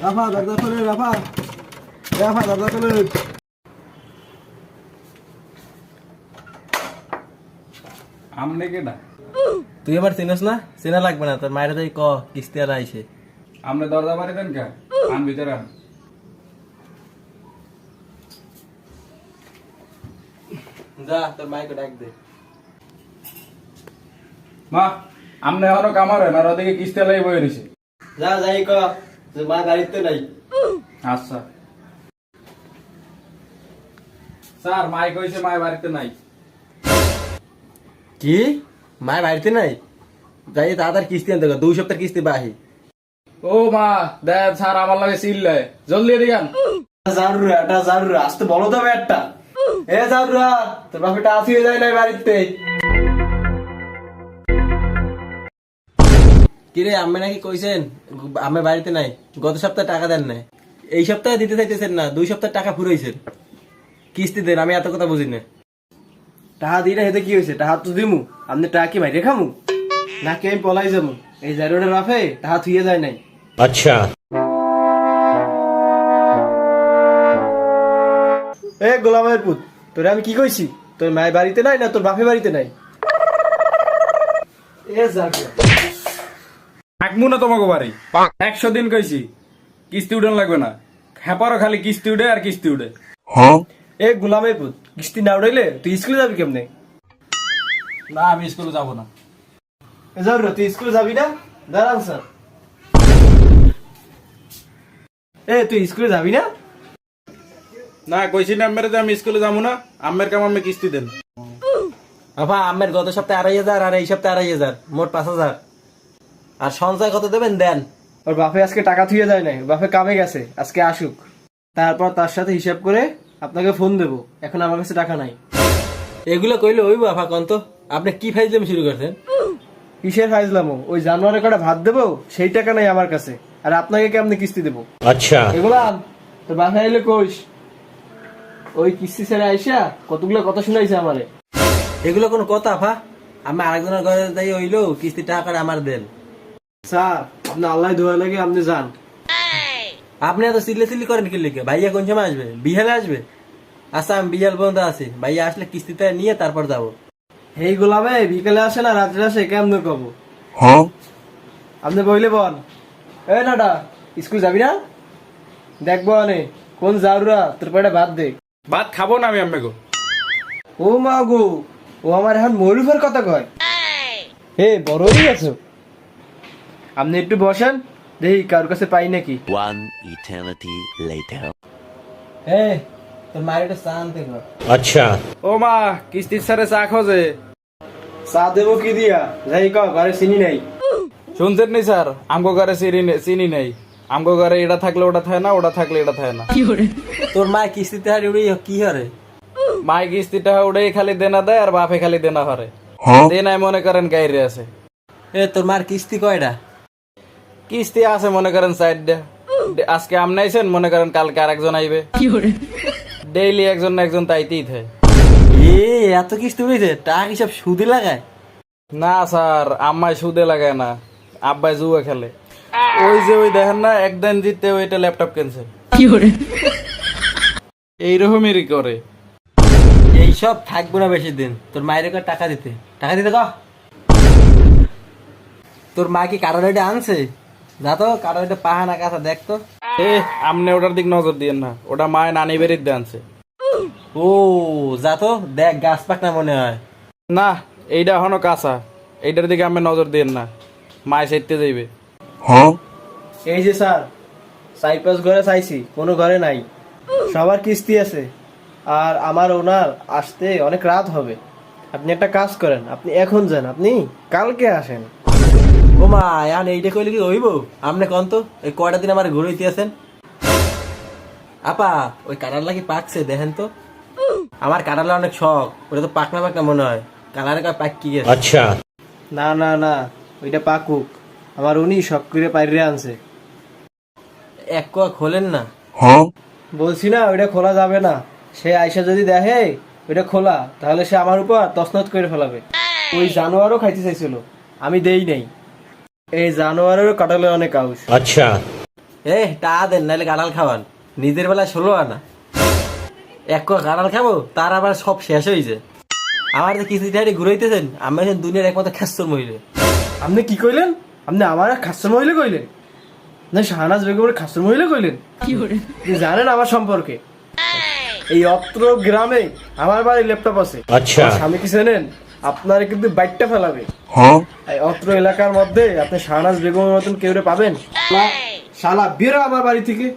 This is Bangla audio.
রাফা দরজা খোলে, রাফা রাফা দরজা খোলে। আমনে কেডা? তুই আবার চিনস না? চেনা লাগবে না, তোর মায়ের তাই ক কিস্তি আর আইছে। আমনে দরজা বাড়ি দেন কা? আন ভিতরে আন। যা তোর মাইকে ডাক দে। মা, আমনে এখনো কামারে না, ওদিকে কিস্তি লাই বই রইছে। যা যাই ক, যে মা গাড়িতে নাই। আচ্ছা স্যার, মাই কইছে মাই বাড়িতে নাই। কি মায়ের বাড়িতে নাই? যাই তাড়াতাড়ি কিস্তি আনতে 2 সপ্তাহ কিস্তি বাহি। ও মা, দেখ স্যার আমার লাগে সিল্লে, জলদি এদিকে আন। জারুরা এটা জারুরা আসতে বলো তো একটা। এ জারুরা, তোর বাপেটা আসি যায় নাই বাড়িতে। কিরে আম্মে নাকি কইছেন আম্মে বাড়িতে নাই, গত সপ্তাহে টাকা দেন নাই, এই সপ্তাহে দিতে চাইতেছেন না, 2 সপ্তাহ টাকা ফুরাইছেন, কিস্তি দেন। আমি এত কথা বুঝি না। টাকা দিই না, হেতে কি হয়েছে? টাকা তো দিমু, আপনি টাকা কি মাইরে খামু নাকি আমি পলাই যাবো? এই জারুরা রাফে টাকা থুয়ে যায় নাই। আচ্ছা এ গোলামের পুত, তোরে আমি কি কইছি? তোর মায়ের বাড়িতে নাই না তোর বাপের বাড়িতে নাই? এ জারুরা থাকবো না তোমাকে বাড়ি। 100 দিন কইছি কিস্তি উঠান লাগবে না, খেপারও খালি কিস্তি উঠে আর কিস্তি উঠে। এ গোলামের পুত, কিস্তি না উঠাইলে তুই স্কুলে যাবি কেমনে? না, আমি স্কুলে যাব না। এ জারুরা তুই স্কুলে যাবি না? দাঁড়ান স্যার। এ তুই স্কুলে যাবি না? না, কইছি না আম্মের যে আমি স্কুলে যাবো না। আম্মের কাম আমি কিস্তি দেন। বাবা আমের গত সপ্তাহে 2,500 আর এই সপ্তাহে 2,500, মোট 5,000। আর সঞ্চয় কত দেবেন দেন। ওর বাপে আজকে টাকা থুয়ে যায় নাই, বাপে কামে গেছে, আজকে আসুক, তারপর তার সাথে হিসাব করে আপনাকে ফোন দেবো। এখন আমার কাছে টাকা নাই। এগুলো কইলে ওই বাবা কন্ত, আপনি কি ফাইজলাম শুরু করছেন? কিসের ফাইজলামো? ওই জানুয়ারি কটা ভাত দেবো সেই টাকা নাই আমার কাছে, আর আপনাকে কেমনে কিস্তি দেবো? আচ্ছা এগুলা তোর বাসায় এলে কইস। ওই কিস্তি ছেড়ে আইসা কতগুলো কথা শুনাইছে আমারে। এগুলো কোন কথা ভা? আমি আরেকজনের ঘরে যাই হইলো কিস্তি টাকা আমার দেন। স্যার আপনি আল্লাহ দোয়া লাগে, আপনি যান। আপনি এত চিল্লি করেন কি লিখে? ভাইয়া কোন সময় আসবে? বিহালে আসবে? আচ্ছা আমি বিহাল পর্যন্ত আছি, ভাইয়া আসলে কিস্তিটা নিয়ে তারপর যাবো। এই গোলামে বিকেলে আসে না রাত্রে আসে, কেমন কব? আপনি বইলে বল। এ নাটা স্কুল যাবি না? দেখবো আনে কোন জারুরা তোর পেটে ভাত দে। ভাত খাবো না আমি আম্মে গো। ও মা গো, ও আমার এখন মরুফের কথা কয়। হে বড় হয়ে গেছো। আপনি একটু বসেন, দেখি কার কাছে পাই নাকি। One eternity later. হে তোর মায়ের একটা চা আনতে কর। আচ্ছা ও মা, কিস্তির সারে চা খোঁজে। চা দেবো কি দিয়া? যাই ক, ঘরে চিনি নাই। শুনছেন নি স্যার, আমগো ঘরে চিনি নেই। আমগো ঘরে এটা থাকলে ওটা থাকে না, ওটা থাকলে এটা থাকে না। তোর মা কিস্তিতে হারি উড়ি কি হরে? মাই কিস্তিটা উড়ে খালি দেনা দেয় আর বাপে খালি দেনা হরে। দেনায় মনে করেন গাইরে আছে। এ তোর মার কিস্তি কয়টা? কিস্তি আছে মনে করেন 4টা। আজকে আমনে আইছেন, মনে করেন কালকে আরেকজন আইবে। ডেইলি একজন না একজন তাইতেই থাকে। এ এত কিস্তি উড়েছে, টাকা কি সব সুদে লাগায়? না স্যার, আম্মাই সুদে লাগায় না, আব্বাই জুয়া খেলে। ওই যে ওই দেখেন না, একদিন জিততে ওইটা ল্যাপটপ কিনছে। এইরকমেরই করে। এইসব থাকবো না বেশি দিন। তোর মায়ের টাকা দিতে ক। তোর মা কি কারো রেটে আনছে? যা তো কারো রেটে পাহানা কাছা দেখতো। আমনে ওটার দিক নজর দিয়েন না, ওটা মায়ের নানি বেরিয়ে আনছে। ও যা তো দেখ, গাছ পাক না মনে হয়। না, এইটা এখনো কাঁচা, এইটার দিকে আমি নজর দিয়েন না, মায় সেরতে যাইবে। এই যে স্যার, 4-5 ঘরে চাইছি, কোনো ঘরে নাই, সবার কিস্তি আছে, আর আমার ওনার আসতে অনেক রাত হবে। আপনি একটা কাজ করেন, আপনি এখন যান, আপনি কালকে আসেন। ও মা এখন এইটা কইলে কি হইব? আপনি কন তো, এই কয়টা দিন আমার ঘুরে আছেন। আপা ওই কাঁঠালটা কি পাকছে দেখেন তো? আমার কাঁঠালটা অনেক শখ, ওটা তো পাকনা পাকনা মনে হয়, কালারে পাক কি গেছে। আচ্ছা না না না, ওইটা পাকুক, আমার উনি শখ করে পাইরে আনছে। এক কোয়া খোলেন না। বলছি না ওইটা খোলা যাবে না। সে আইসা যদি দেখে ওইটা খোলা, তাহলে সে আমার উপর তছনছ করে ফেলাবে। ওই জানোয়ারও খাইতে চাইছিল, আমি দেই নাই। এই জানোয়ারেরও কাটালে অনেক আউস। अच्छा টাকা দেন নাহলে কাঁঠাল খাওয়ান। নিজের বেলা 16 আনা, এক কাঁঠাল খাবো তার আবার সব শেষ হয়েছে। আমার যে কিস্তি টাড়ি ঘুরাইতেছেন, আমি এখন দুনিয়ার একমাত্র খাস্তর মহিলা। আপনি কি কইলেন? আপনি আমার খাস্তর মহিলা কইলেন না শাহনাজ বেগমের খাস্তর মহিলা কইলেন? আপনি জানেন আমার সম্পর্কে? এই অত্র গ্রামে আমার বাড়ি ল্যাপটপ আছে। अच्छा আমার স্বামী কি জানেন? আপনারা কিন্তু বাইকটা ফেলাবে। এই অত্র এলাকার মধ্যে আপনি শাহনাজ বেগমের মতন কেউ পাবেন? শালা বেরো আমার বাড়ি থেকে।